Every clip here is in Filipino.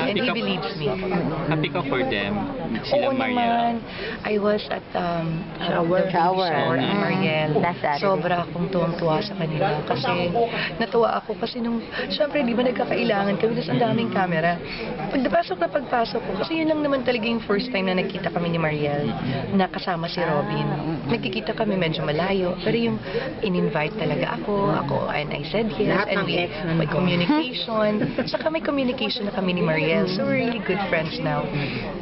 and Happy he ka, believes me. happy ka for them, Oo sila Mariel. naman. I was at the Shower. shower at Mariel. Last Saturday. Sobra akong tuwang-tuwa sa kanila kasi natuwa ako kasi nung, syempre di ba nagkakailangan kami, tapos ang daming camera. Pagpasok ko, kasi yun lang naman talaga yung first time na nagkita kami ni Mariel na kasama si Robin. Nagkikita kami medyo malayo, pero yung in-invite talaga ako, and I said yes, Lahat and ng we, ex may communication. Saka may communication na kami ni Mariel, so we're really good friends now.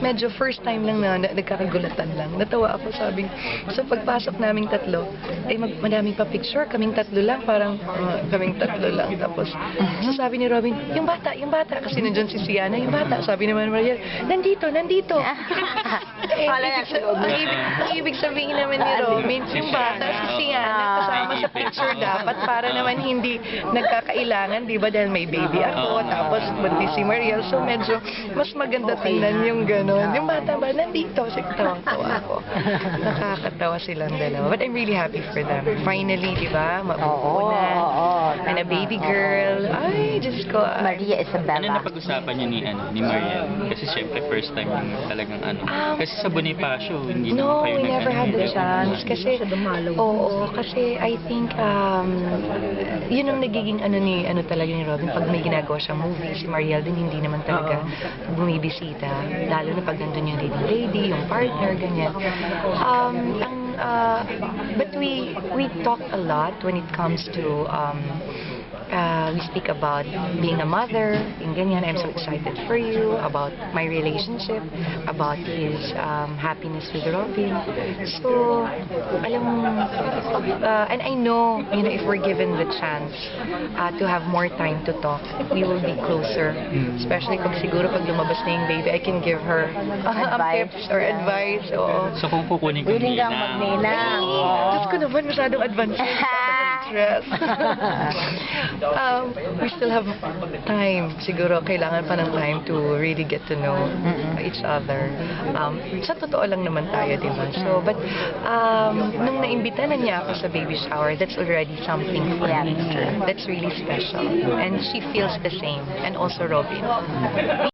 Medyo first time lang na nagkakagulatan lang. Natawa ako, sabing, so pagpasok naming tatlo, ay madaming pa picture, kaming tatlo lang, parang kaming tatlo lang. Tapos, so sabi ni Robin, yung bata, kasi nandyan si Siana, yung bata. Sabi naman Mariel, nandito. Ang ibig sabihin naman ni Robin, yung bata, si Siana, kasama sa picture dapat para naman hindi nagkakailangan, di ba? Dahil may baby ako, tapos buntis si Mariel. So medyo mas maganda tingnan yung gano'n. Yung bata ba, nandito. Tawang-tawa ako. Nakakatawa silang dalawa. But I'm really happy for them. Finally, di ba? Mabuo na. And a baby girl. Ay, Diyos ko. Maria Ano Isabella. napag-usapan niyo ni Mariel? Kasi syempre first time yung talagang kasi sa Bonifacio, hindi No, naman kayo we never had the nag-ano, chance. Kasi, kasi I think, yun ang nagiging talaga ni Robin. Pag may ginagawa siyang movie, si Mariel din hindi naman talaga bumibisita. Lalo na pag nandun yung lady, yung partner, ganyan. But we talk a lot when it comes to we speak about being a mother, yung ganyan. I'm so excited for you, about my relationship, about his happiness with Robin. So, alam mo, and I know, if we're given the chance to have more time to talk, we will be closer. Especially kung siguro pag lumabas na yung baby, I can give her Advice. tips or advice. Oo. So kung kukunin ko Willing kang magninang. Diyos ko naman, masyadong advanced. Stress. We still have time. Siguro, kailangan pa ng time to really get to know each other. Sa totoo lang naman tayo, di ba? So, but, nung naimbita na niya ako sa baby shower, that's already something for me. That's really special. And she feels the same. And also Robin.